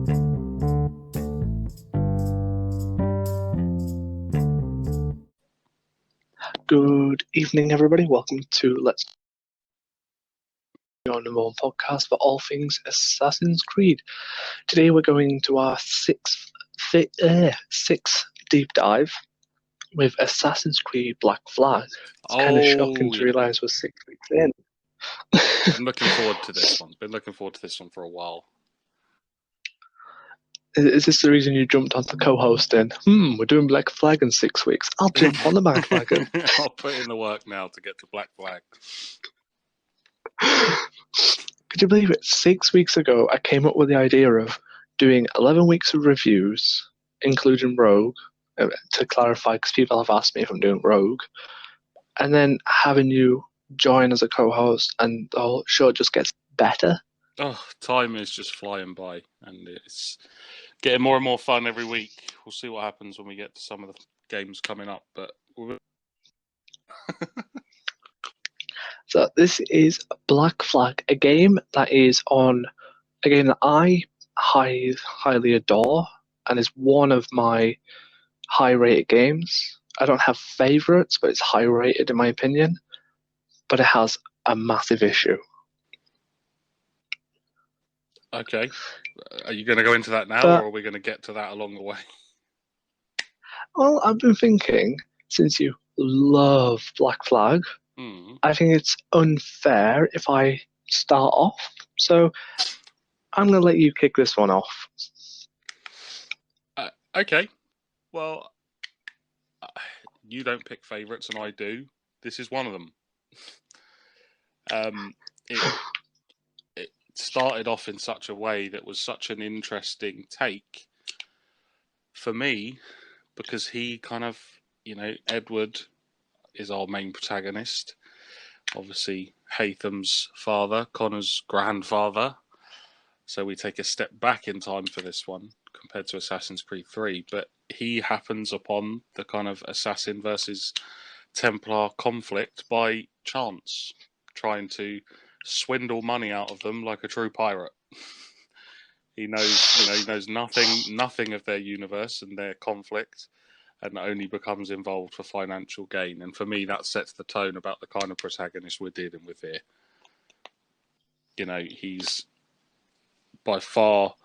Good evening, everybody. Welcome to Let's Your Number One podcast for all things Assassin's Creed. Today we're going to our sixth deep dive with Assassin's Creed Black Flag. It's kind of shocking to realise we're 6 weeks in. Been looking forward to this one. Been looking forward to this one for a while. Is this the reason you jumped onto co-hosting? We're doing Black Flag in 6 weeks. I'll jump on the bandwagon. I'll put in the work now to get to Black Flag. Could you believe it? 6 weeks ago, I came up with the idea of doing 11 weeks of reviews, including Rogue, to clarify, because people have asked me if I'm doing Rogue, and then having you join as a co-host, and the whole show just gets better. Oh, time is just flying by, and it's getting more and more fun every week. We'll see what happens when we get to some of the games coming up, but So this is Black Flag, a game that I highly adore, and is one of my high-rated games. I don't have favourites, but it's high-rated in my opinion. But it has a massive issue. Okay. Are you going to go into that now, or are we going to get to that along the way? Well, I've been thinking, since you love Black Flag, I think it's unfair if I start off. So I'm going to let you kick this one off. Okay. Well, you don't pick favourites and I do. This is one of them. It started off in such a way that was such an interesting take for me, because he kind of, Edward is our main protagonist. Obviously, Haytham's father, Connor's grandfather. So we take a step back in time for this one compared to Assassin's Creed 3. But he happens upon the kind of assassin versus Templar conflict by chance, trying to swindle money out of them like a true pirate. He knows nothing of their universe and their conflict, and only becomes involved for financial gain. And for me, that sets the tone about the kind of protagonist we're dealing with here. He's by far,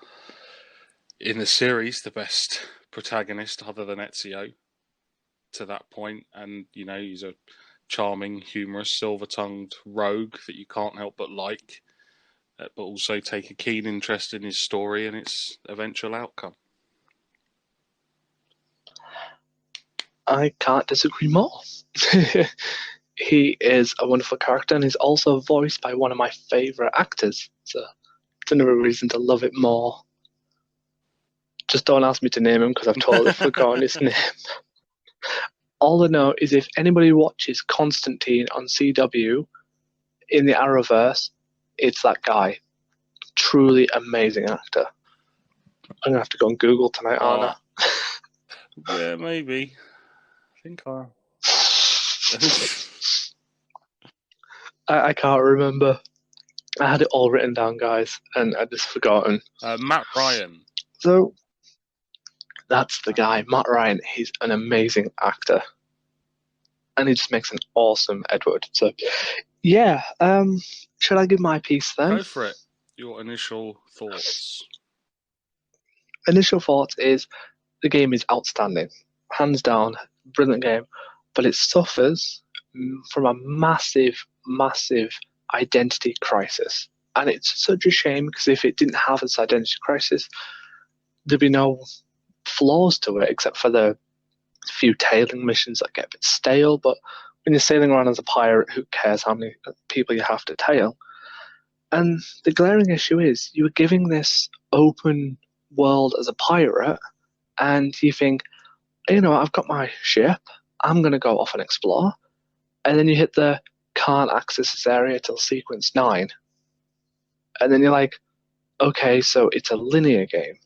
in the series, the best protagonist other than Ezio to that point. And, he's a charming, humorous, silver-tongued rogue that you can't help but like, but also take a keen interest in his story and its eventual outcome. I can't disagree more. He is a wonderful character, and he's also voiced by one of my favourite actors. So it's another reason to love it more. Just don't ask me to name him, because I've totally forgotten his name. All I know is if anybody watches Constantine on CW in the Arrowverse, it's that guy. Truly amazing actor. I'm going to have to go on Google tonight, aren't I? Yeah, maybe. I think I can't remember. I had it all written down, guys, and I'd just forgotten. Matt Ryan. So that's the guy, Matt Ryan. He's an amazing actor, and he just makes an awesome Edward. So, yeah. Should I give my piece then? Go for it. Your initial thoughts. Initial thoughts is the game is outstanding, hands down, brilliant game, but it suffers from a massive identity crisis. And it's such a shame, because if it didn't have this identity crisis, there'd be no flaws to it, except for the few tailing missions that get a bit stale. But when you're sailing around as a pirate, who cares how many people you have to tail? And the glaring issue is you were giving this open world as a pirate, and you think, I've got my ship, I'm going to go off and explore. And then you hit the can't access this area till sequence 9. And then you're like, okay, so it's a linear game.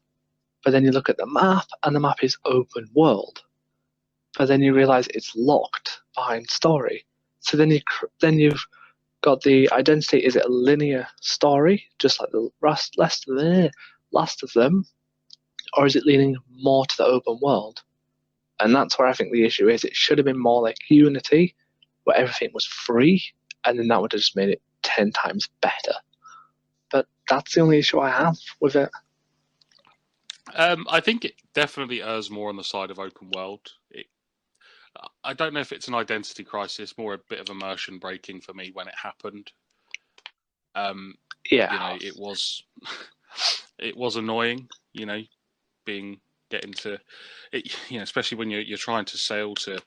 But then you look at the map, and the map is open world. But then you realize it's locked behind story. So then you've got the identity. Is it a linear story, just like the last of them? or is it leaning more to the open world? And that's where I think the issue is. It should have been more like Unity, where everything was free, and then that would have just made it 10 times better. But that's the only issue I have with it. I think it definitely errs more on the side of open world. I don't know if it's an identity crisis, more a bit of immersion breaking for me when it happened. Yeah. It was annoying. Getting to it, especially when you're trying to sail to,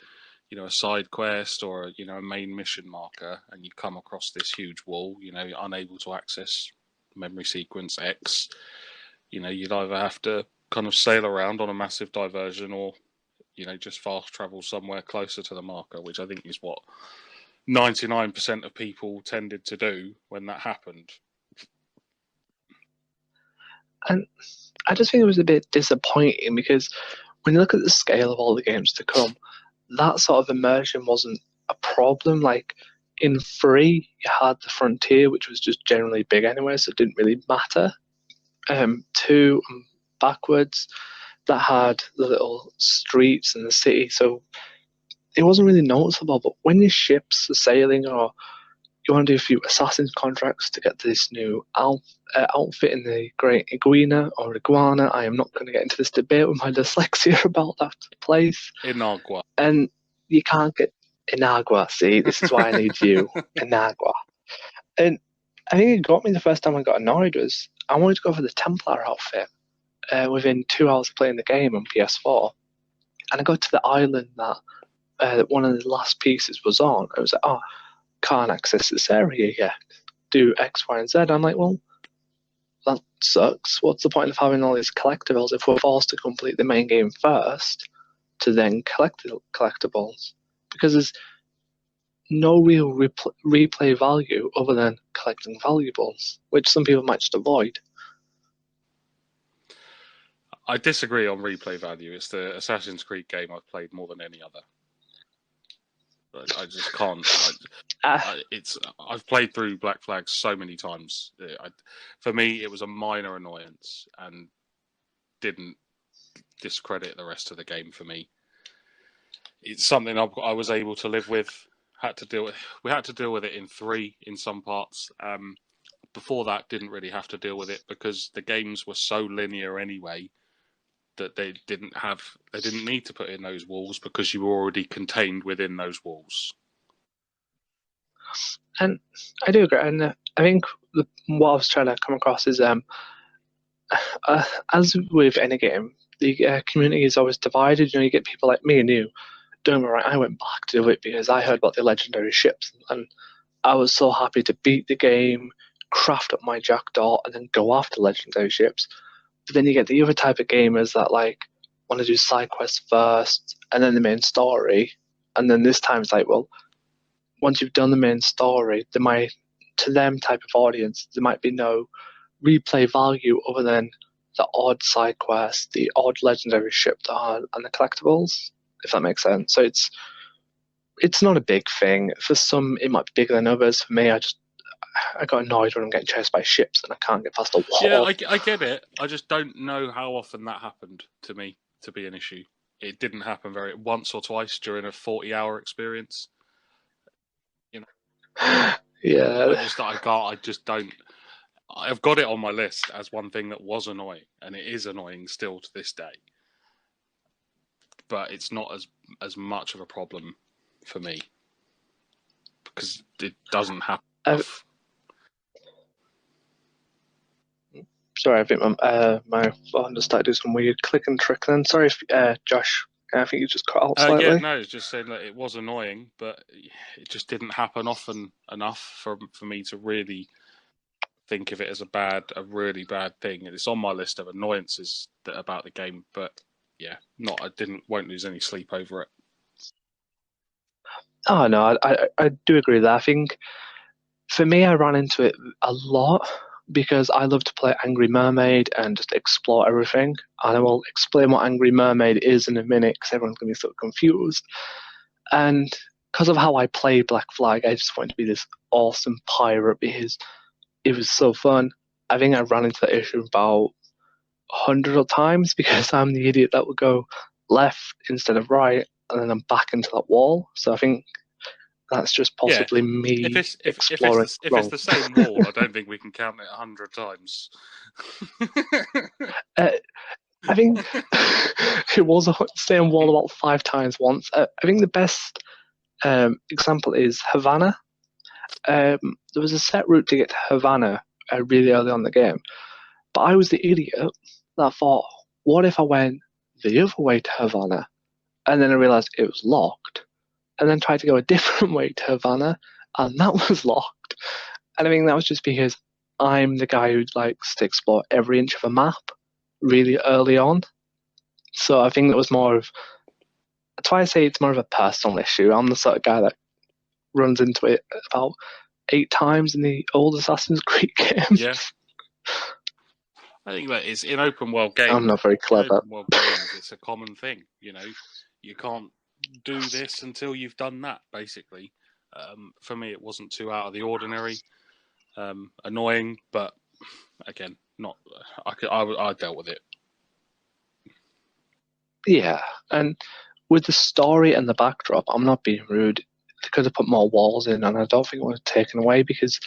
a side quest or a main mission marker, and you come across this huge wall. You're unable to access memory sequence X. You'd either have to kind of sail around on a massive diversion, or just fast travel somewhere closer to the marker, which I think is what 99% of people tended to do when that happened. And I just think it was a bit disappointing because when you look at the scale of all the games to come, that sort of immersion wasn't a problem. Like in 3, you had the Frontier, which was just generally big anyway, so it didn't really matter. 2, backwards, that had the little streets and the city, so it wasn't really noticeable. But when your ships are sailing, or you want to do a few assassin's contracts to get this new outfit in the Great Iguana or Iguana, I am not going to get into this debate with my dyslexia about that place. Inagua. And you can't get Inagua. See, this is why I need you, Inagua. And I think it got me the first time I got annoyed was I wanted to go for the Templar outfit within 2 hours of playing the game on PS4. And I go to the island that one of the last pieces was on. I was like, oh, can't access this area yet. Do X, Y, and Z. I'm like, well, that sucks. What's the point of having all these collectibles if we're forced to complete the main game first to then collect the collectibles? Because there's no real replay value other than collecting valuables, which some people might just avoid. I disagree on replay value. It's the Assassin's Creed game I've played more than any other. I just can't. I've played through Black Flag so many times. For me, it was a minor annoyance and didn't discredit the rest of the game for me. It's something I was able to live with. We had to deal with it in 3 in some parts. Before that, didn't really have to deal with it because the games were so linear anyway that they didn't need to put in those walls because you were already contained within those walls. And I do agree. And I think what I was trying to come across is, as with any game, the community is always divided. You get people like me and you. Don't worry, I went back to do it because I heard about the legendary ships, and I was so happy to beat the game, craft up my jackdaw, and then go after legendary ships. But then you get the other type of gamers that want to do side quests first and then the main story. And then this time it's like, well, once you've done the main story, to them type of audience, there might be no replay value other than the odd side quest, the odd legendary ship and the collectibles, if that makes sense. So it's not a big thing. For some, it might be bigger than others. For me, I got annoyed when I'm getting chased by ships and I can't get past a wall. Yeah, I get it. I just don't know how often that happened to me to be an issue. It didn't happen once or twice during a 40-hour experience. Yeah. I just don't. I've got it on my list as one thing that was annoying, and it is annoying still to this day. But it's not as much of a problem for me because it doesn't happen. Sorry, I think my phone just started doing some weird click and trickling. Sorry, Josh. I think you just cut out slightly. Yeah, no, it's just saying that it was annoying, but it just didn't happen often enough for me to really think of it as a really bad thing. It's on my list of annoyances about the game, but yeah, won't lose any sleep over it. Oh no, I do agree with that. I think for me, I ran into it a lot because I love to play Angry Mermaid and just explore everything. And I will explain what Angry Mermaid is in a minute because everyone's going to be so confused. And because of how I play Black Flag, I just wanted to be this awesome pirate because it was so fun. I think I ran into the issue about hundreds of times because I'm the idiot that would go left instead of right, and then I'm back into that wall. So I think that's just Yeah. possibly If me it's exploring if it's wrong. the same wall, I don't think we can count it 100 times. Uh, I think it was a same wall about 5 times once. I think the best example is Havana. There was a set route to get to Havana really early on in the game, but I was the idiot that thought, what if I went the other way to Havana? And then I realized it was locked, and then tried to go a different way to Havana, and that was locked. And I think that was just because I'm the guy who likes to explore every inch of a map really early on. So I think that was more of, that's why I say it's more of a personal issue. I'm the sort of guy that runs into it about 8 times in the old Assassin's Creed games. Yeah. I think that is in open world games. I'm not very clever. It's a common thing. You know, you can't do this until you've done that. Basically, for me, it wasn't too out of the ordinary. Annoying, but again, not. I dealt with it. Yeah, and with the story and the backdrop, I'm not being rude. They could have put more walls in, and I don't think it was taken away because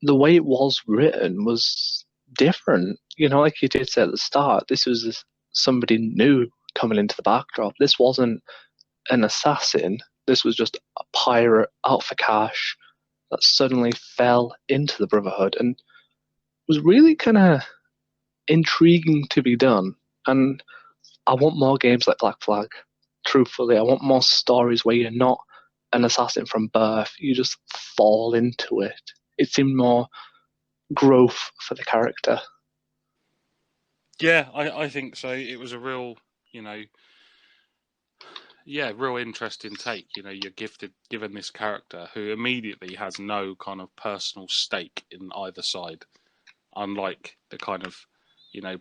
the way it was written was different. You know, like you did say at the start, this was somebody new coming into the backdrop. This wasn't an assassin. This was just a pirate out for cash that suddenly fell into the Brotherhood and was really kind of intriguing to be done. And I want more games like Black Flag. Truthfully, I want more stories where you're not an assassin from birth. You just fall into it. It seemed more growth for the character. Yeah, I think so. It was a real, real interesting take. You know, you're given this character who immediately has no kind of personal stake in either side, unlike the kind of,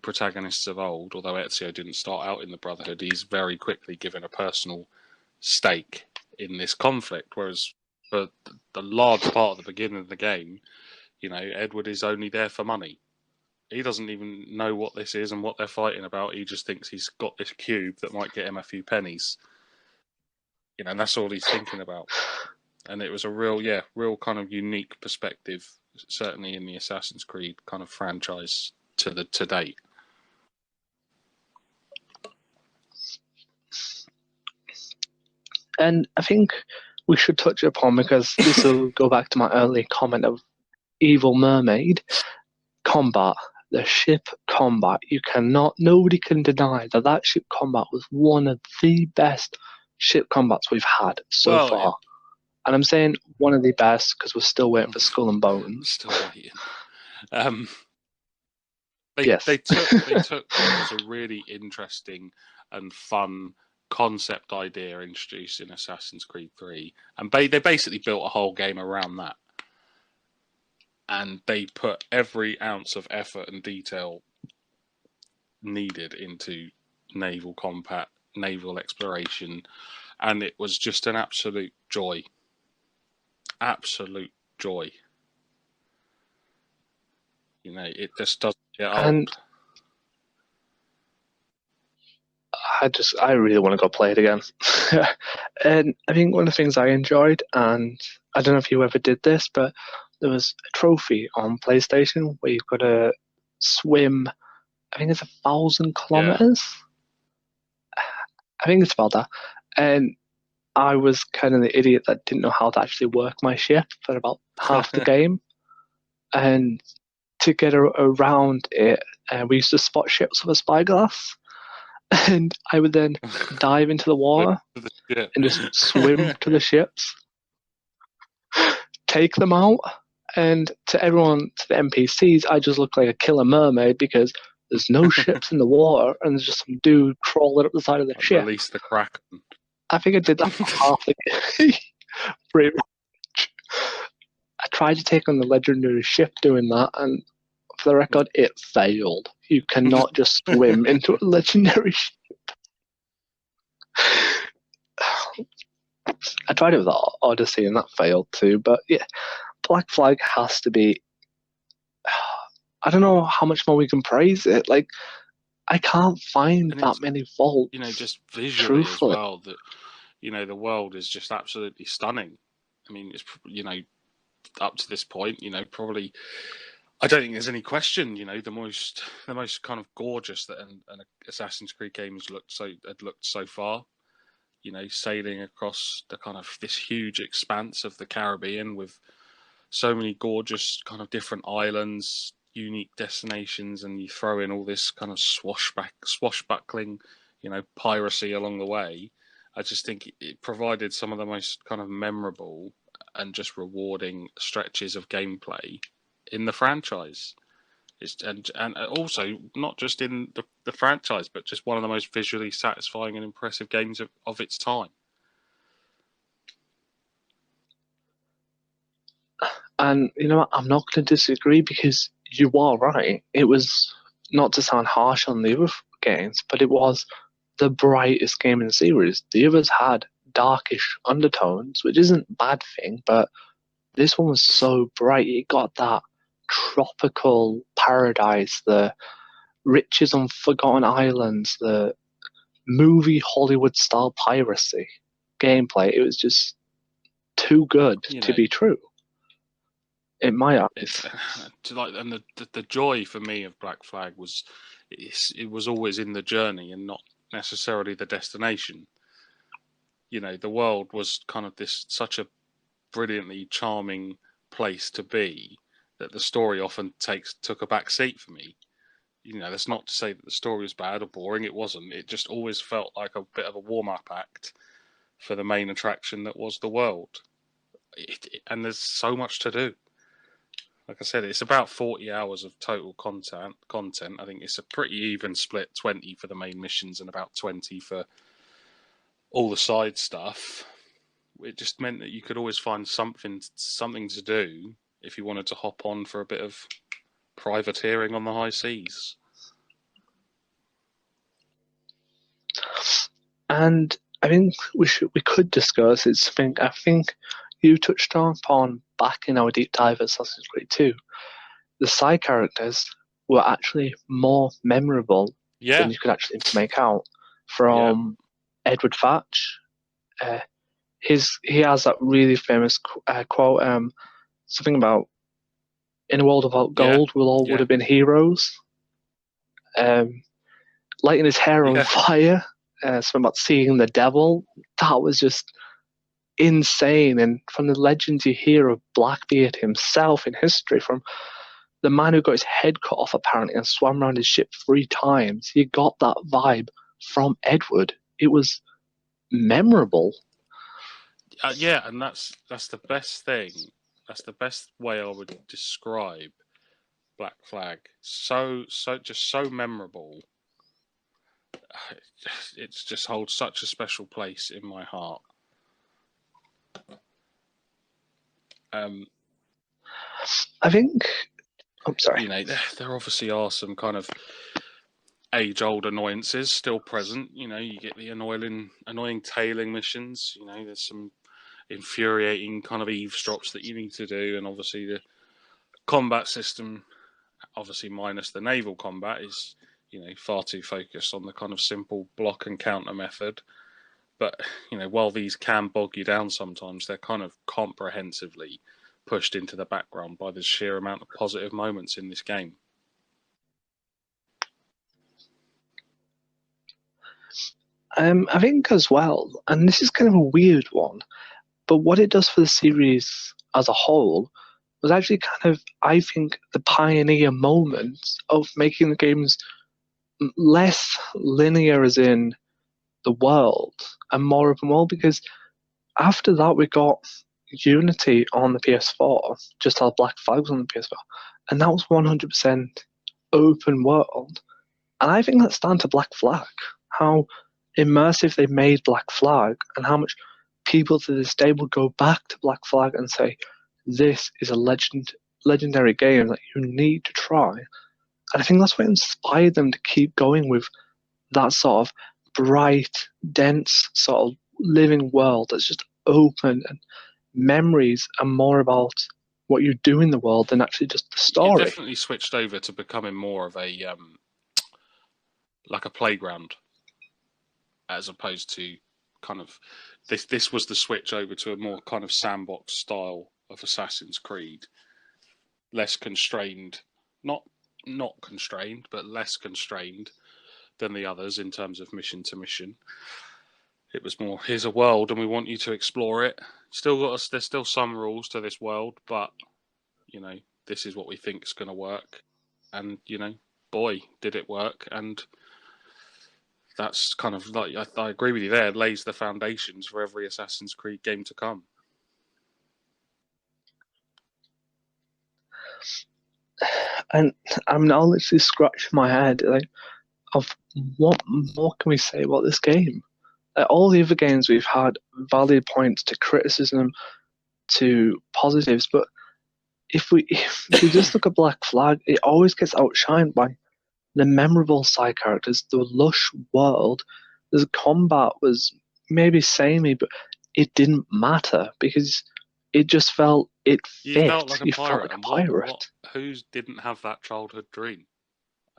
protagonists of old. Although Ezio didn't start out in the Brotherhood, he's very quickly given a personal stake in this conflict. Whereas for the large part of the beginning of the game, Edward is only there for money. He doesn't even know what this is and what they're fighting about. He just thinks he's got this cube that might get him a few pennies. And that's all he's thinking about. And it was a real kind of unique perspective, certainly in the Assassin's Creed kind of franchise to date. And I think we should touch upon, because this will go back to my early comment of Evil Mermaid, combat. The ship combat. Nobody can deny that ship combat was one of the best ship combats we've had so far. Yeah. And I'm saying one of the best because we're still waiting for Skull and Bones. Still waiting. They took what was a really interesting and fun concept idea introduced in Assassin's Creed 3, and they basically built a whole game around that. And they put every ounce of effort and detail needed into naval combat, naval exploration, and it was just an absolute joy. Absolute joy. It just doesn't get old. I really want to go play it again. And I think one of the things I enjoyed, and I don't know if you ever did this, but there was a trophy on PlayStation where you've got to swim, I think it's 1,000 kilometers. Yeah. I think it's about that. And I was kind of the idiot that didn't know how to actually work my ship for about half the game. And to get around it, we used to spot ships with a spyglass. And I would then dive into the water and just swim to the ships, take them out, and to everyone, to the NPCs, I just look like a killer mermaid because there's no ships in the water and there's just some dude crawling up the side of the ship. Release the Kraken. I think I did that for half the game. Pretty much. I tried to take on the legendary ship doing that, and for the record, it failed. You cannot just swim into a legendary ship. I tried it with Odyssey and that failed too, but yeah, Black Flag has to be. I don't know how much more we can praise it. Like, I can't find And that it's, many vaults, just visually as truthfully. well, that, the world is just absolutely stunning. I mean, it's, up to this point, probably, I don't think there's any question, the most kind of gorgeous that an Assassin's Creed game had looked so far. Sailing across the kind of this huge expanse of the Caribbean with so many gorgeous kind of different islands, unique destinations, and you throw in all this kind of swashbuckling, piracy along the way. I just think it provided some of the most kind of memorable and just rewarding stretches of gameplay in the franchise. And also not just in the franchise, but just one of the most visually satisfying and impressive games of its time. And you know what? I'm not going to disagree because you are right. It was, not to sound harsh on the other games, but it was the brightest game in the series. The others had darkish undertones, which isn't a bad thing, but this one was so bright. It got that tropical paradise, the riches on forgotten islands, the movie Hollywood style piracy gameplay. It was just too good to be true, in my eyes. And the joy for me of Black Flag was it was always in the journey and not necessarily the destination. The world was kind of such a brilliantly charming place to be that the story often took a back seat for me. That's not to say that the story was bad or boring. It wasn't. It just always felt like a bit of a warm-up act for the main attraction that was the world. And there's so much to do. Like I said, it's about 40 hours of total content. I think it's a pretty even split, 20 for the main missions and about 20 for all the side stuff. It just meant that you could always find something to do if you wanted to hop on for a bit of privateering on the high seas. And I think we could discuss, it's something I think you touched upon back in our deep dive at Assassin's Creed 2. The side characters were actually more memorable than you could actually make out. From Edward Thatch, he has that really famous quote, something about, in a world without gold, we all would have been heroes. Lighting his hair on fire, something about seeing the devil. That was just insane. And from the legends you hear of Blackbeard himself in history, from the man who got his head cut off apparently and swam around his ship 3 times, you got that vibe from Edward. It was memorable. And that's the best thing. That's the best way I would describe Black Flag. So memorable. It just holds such a special place in my heart. I think. I'm sorry. There obviously are some kind of age-old annoyances still present. You get the annoying tailing missions. There's some infuriating kind of eavesdrops that you need to do, and obviously the combat system, obviously minus the naval combat, is far too focused on the kind of simple block and counter method. But while these can bog you down sometimes, they're kind of comprehensively pushed into the background by the sheer amount of positive moments in this game. I think as well, and this is kind of a weird one, but what it does for the series as a whole was actually kind of, I think, the pioneer moment of making the games less linear as in the world and more open world, because after that we got Unity on the PS4, just how Black Flag was on the PS4, and that was 100% open world. And I think that's down to Black Flag, how immersive they made Black Flag, and how much people to this day will go back to Black Flag and say, this is a legendary game that you need to try. And I think that's what inspired them to keep going with that sort of bright, dense, sort of living world that's just open, and memories are more about what you do in the world than actually just the story. It definitely switched over to becoming more of a like a playground, as opposed to kind of this was the switch over to a more kind of sandbox style of Assassin's Creed, less constrained, not constrained, but less constrained than the others in terms of mission to mission. It was more, here's a world and we want you to explore it. There's still some rules to this world, but this is what we think is going to work, and boy, did it work. And that's kind of like, I agree with you there, it lays the foundations for every Assassin's Creed game to come. And I'm now literally scratching my head, like, of what more can we say about this game? All the other games we've had valid points to criticism, to positives, but if we just look at Black Flag, it always gets outshined by the memorable side characters, the lush world. The combat was maybe samey, but it didn't matter because it just felt it fit. You felt like a You pirate. felt like a pirate. Who didn't have that childhood dream?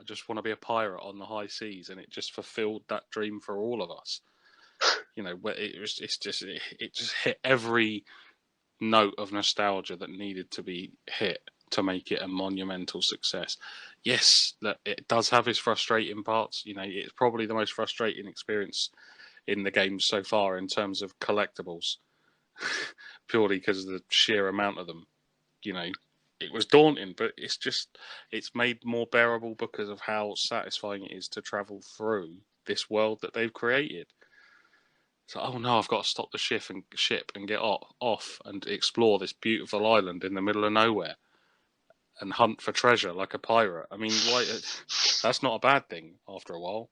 I just want to be a pirate on the high seas, and it just fulfilled that dream for all of us. It just hit every note of nostalgia that needed to be hit to make it a monumental success. Yes, it does have its frustrating parts. It's probably the most frustrating experience in the game so far in terms of collectibles, purely because of the sheer amount of them. It was daunting, but it's made more bearable because of how satisfying it is to travel through this world that they've created. So, oh no, I've got to stop the ship and get off and explore this beautiful island in the middle of nowhere and hunt for treasure like a pirate. I mean, why? That's not a bad thing after a while.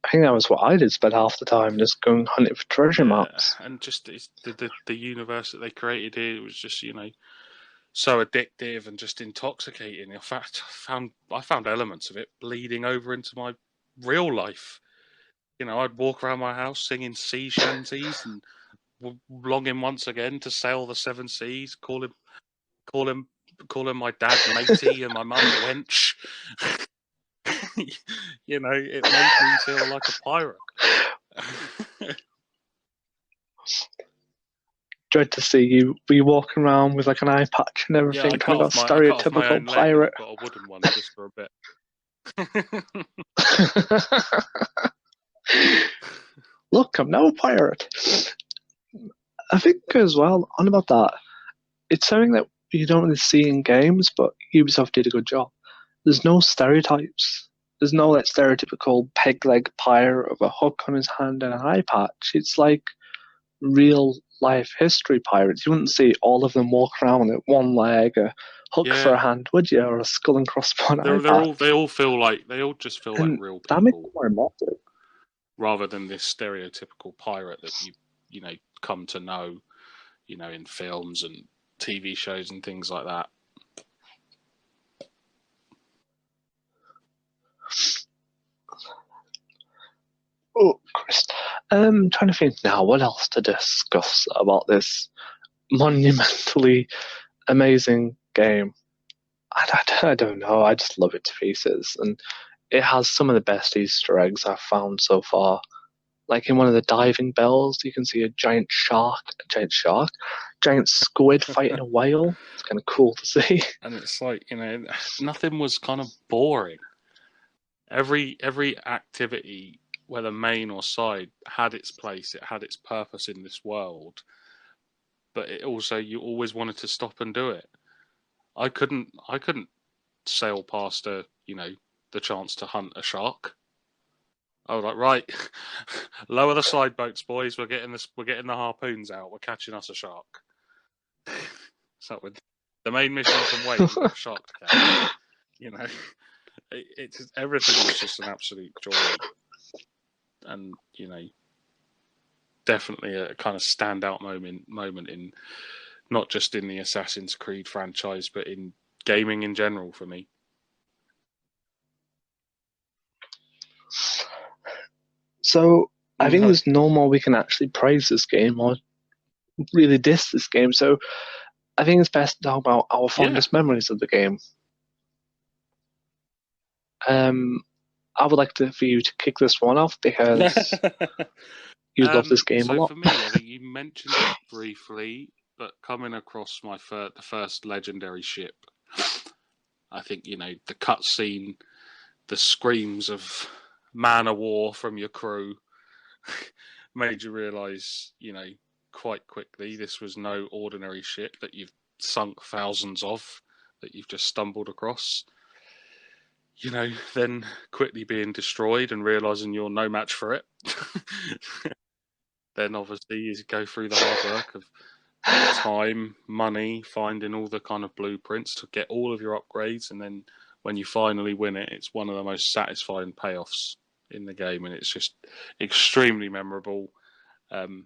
I think that was what I did, spend half the time just going hunting for treasure maps. And just the universe that they created here, it was just so addictive and just intoxicating. In fact, I found elements of it bleeding over into my real life. I'd walk around my house singing sea shanties and longing once again to sail the seven seas, calling my dad matey and my mum wench. It made me feel like a pirate. Dread to see you be walking around with like an eye patch and everything, kind of stereotypical pirate. I've got a wooden one just for a bit. Look, I'm now a pirate. I think as well, on about that, it's something that you don't really see in games, but Ubisoft did a good job. There's no stereotypes. There's no like stereotypical peg leg pirate with a hook on his hand and an eye patch. It's like real life history pirates. You wouldn't see all of them walk around with one leg, a hook for a hand, would you? Or a skull and crossbones. They all just feel like real people. That makes it more emotive. Rather than this stereotypical pirate that you come to know, in films and TV shows and things like that. Oh, Chris. I'm trying to think now what else to discuss about this monumentally amazing game. I don't know. I just love it to pieces. And it has some of the best Easter eggs I've found so far. Like in one of the diving bells, you can see a giant squid fighting a whale. It's kind of cool to see. And it's like, nothing was kind of boring. Every activity, whether main or side, had its place. It had its purpose in this world. But it also, you always wanted to stop and do it. I couldn't sail past the chance to hunt a shark. I was like, right, lower the side boats, boys. We're getting the harpoons out. We're catching us a shark. So with the main mission from wait, we've got a shark to catch. It's everything was just an absolute joy, and definitely a kind of standout moment in not just in the Assassin's Creed franchise, but in gaming in general for me. So I think there's no more we can actually praise this game or really diss this game. So I think it's best to talk about our fondest memories of the game. I would like for you to kick this one off because you love this game a lot. For me, I think you mentioned it briefly, but coming across the first legendary ship, I think, the cutscene, the screams of man o' war from your crew made you realise, quite quickly this was no ordinary ship that you've sunk thousands of, that you've just stumbled across. Then quickly being destroyed and realising you're no match for it. Then obviously you go through the hard work of time, money, finding all the kind of blueprints to get all of your upgrades, and then when you finally win it, it's one of the most satisfying payoffs in the game, and it's just extremely memorable. And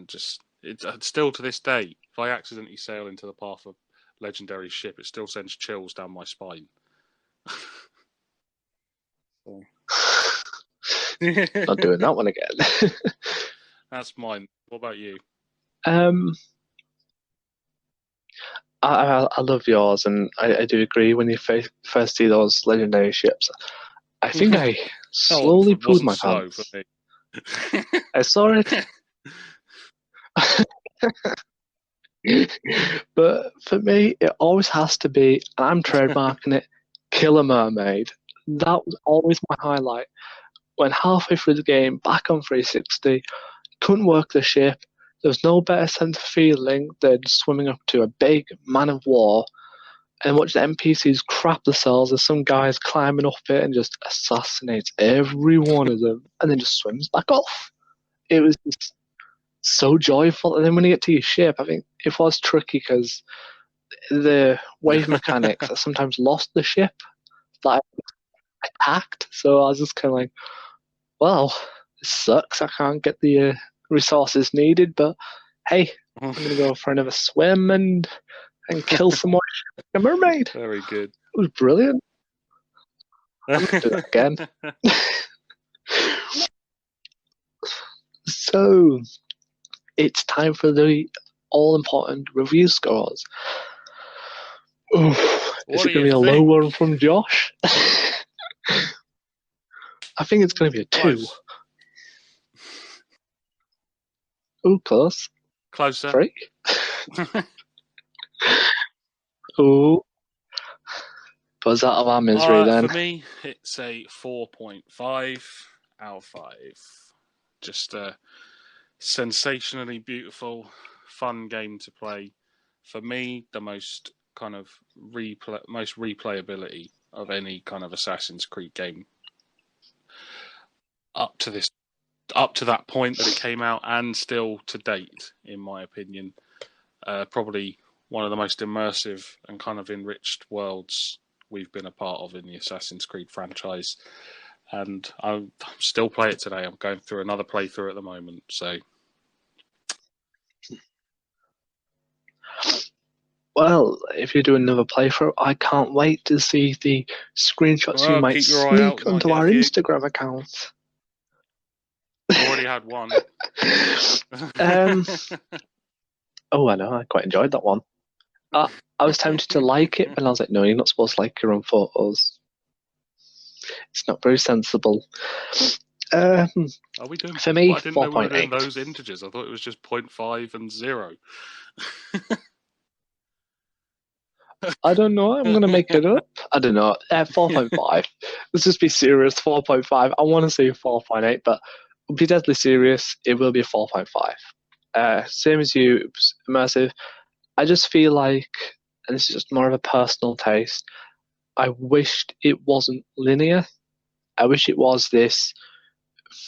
just it's still to this day, if I accidentally sail into the path of legendary ship, it still sends chills down my spine. Not doing that one again. That's mine. What about you? I love yours, and I do agree. When you first see those legendary ships, I think I slowly pooed my pants. For me. I saw it. But for me, it always has to be, and I'm trademarking it, kill a mermaid. That was always my highlight. When halfway through the game, back on 360, couldn't work the ship. There was no better sense of feeling than swimming up to a big man of war and watch the NPCs crap themselves as some guys climbing up it and just assassinates every one of them and then just swims back off. It was just so joyful. And then when you get to your ship, I think it was tricky because the wave mechanics sometimes lost the ship that I attacked. So I was just kind of like, well, this sucks. I can't get the resources needed, but hey, I'm going to go for another swim and kill some more a mermaid. Very good. It was brilliant. I'm going to do that again. So, it's time for the all-important review scores. Oof, is it going to be a low one from Josh? I think it's going to be a 2. Close. Ooh, close. Closer. 3. Ooh. Buzz out of our misery then. For me, it's a 4.5 out of 5. Just a sensationally beautiful, fun game to play. For me, the most kind of most replayability of any kind of Assassin's Creed game up to that point that it came out, and still to date, in my opinion. Probably one of the most immersive and kind of enriched worlds we've been a part of in the Assassin's Creed franchise. And I still play it today. I'm going through another playthrough at the moment, so... Well, if you do another playthrough, I can't wait to see the screenshots you might sneak onto our Instagram account. I've already had one. Oh, I know. I quite enjoyed that one. I was tempted to like it, but I was like, no, you're not supposed to like your own photos. It's not very sensible. Are we doing? For me, I didn't know we were doing 4.8. those integers. I thought it was just 0.5 and 0. I don't know. I'm going to make it up. I don't know. 4.5. Let's just be serious. 4.5. I want to say 4.8, but to be deadly serious, it will be a 4.5. Same as you, it was immersive. I just feel like, and this is just more of a personal taste, I wished it wasn't linear. I wish it was this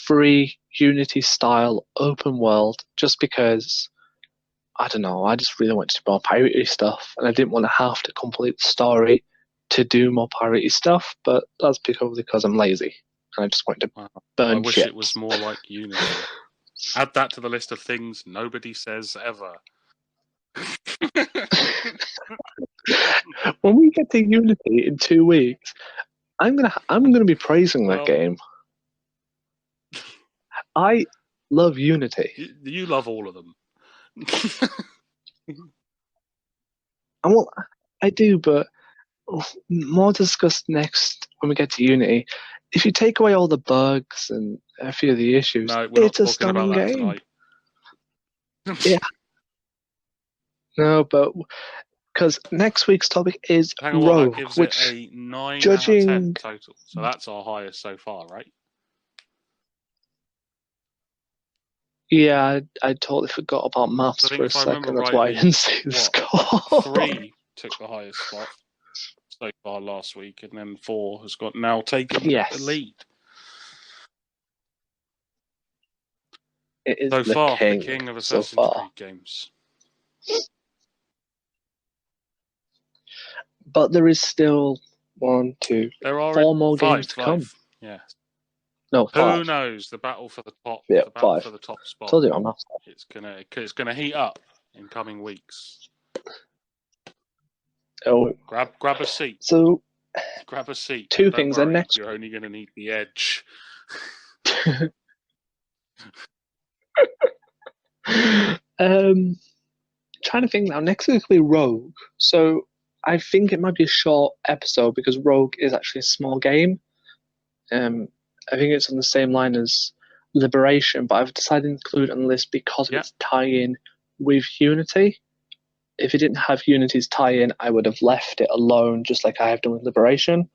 free Unity style open world, just because, I don't know, I just really wanted to do more piratey stuff, and I didn't want to have to complete the story to do more piratey stuff, but that's because I'm lazy, and I just wanted to burn I wish ships. It was more like Unity. Add that to the list of things nobody says ever. When we get to Unity in 2 weeks, I'm gonna be praising that game. I love Unity. You love all of them. Well, I do, but more discussed next when we get to Unity, if you take away all the bugs and a few of the issues, No, we're not it's a talking about stunning that game. tonight. Yeah. No, but because next week's topic is Hang on, Rogue, that gives which it a 9 out of judging 10 total. So that's our highest so far, right? yeah, I totally forgot about maths I think for a if I remember second. That's why I rightly, didn't see the score. 3 took the highest spot so far last week, and then 4 has got now taken Yes. the lead. It is So the far, king, the king of so Assassin's far. Creed games. But there is still 1, 2, There are 4 more 5, games to come. Yeah. No, 5. Who knows? The battle for the top. Yeah, the battle 5. for the top spot. Told you I'm not. It's gonna heat up in coming weeks. Oh, grab a seat. So, grab a seat. Two Don't things. worry, And next, you're only gonna need the edge. Trying to think now. Next week will be Rogue. So I think it might be a short episode because Rogue is actually a small game. I think it's on the same line as Liberation, but I've decided to include it on the list because of its tie-in with Unity. If it didn't have Unity's tie-in, I would have left it alone, just like I have done with Liberation.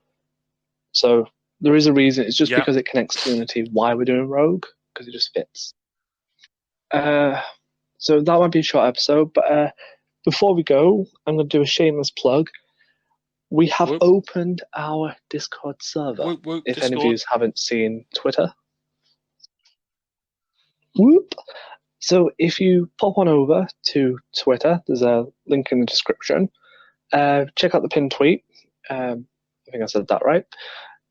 So there is a reason. It's just because it connects to Unity why we're doing Rogue, because it just fits. So that might be a short episode, but before we go, I'm going to do a shameless plug. We have opened our Discord server. If any of you haven't seen Twitter. Whoop. So if you pop on over to Twitter, there's a link in the description. Check out the pinned tweet. I think I said that right.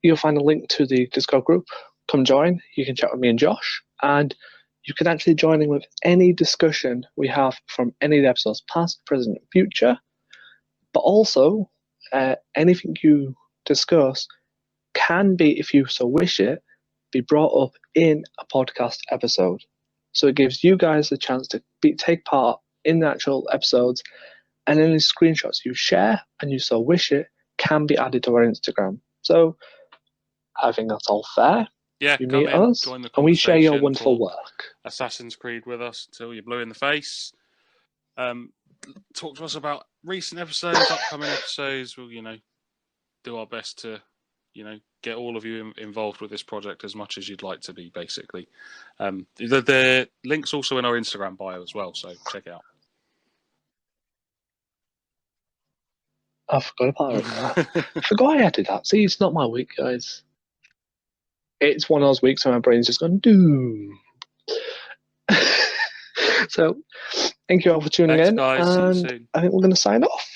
You'll find a link to the Discord group. Come join. You can chat with me and Josh. And you can actually join in with any discussion we have from any of the episodes, past, present, and future. But also, anything you discuss can be, if you so wish it, be brought up in a podcast episode. So it gives you guys a chance to take part in the actual episodes, and any screenshots you share and you so wish it can be added to our Instagram. So I think that's all fair. Yeah, you come meet in, us, join the conversation, and we share your wonderful work. Assassin's Creed with us until you're blue in the face. Talk to us about recent episodes, upcoming episodes. We'll, do our best to, get all of you involved with this project as much as you'd like to be, basically. The link's also in our Instagram bio as well, so check it out. I forgot about it. I forgot I added that. See, it's not my week, guys. It's one of those weeks where my brain's just gone, do. So, thank you all for tuning in. Guys. And see you soon. I think we're going to sign off.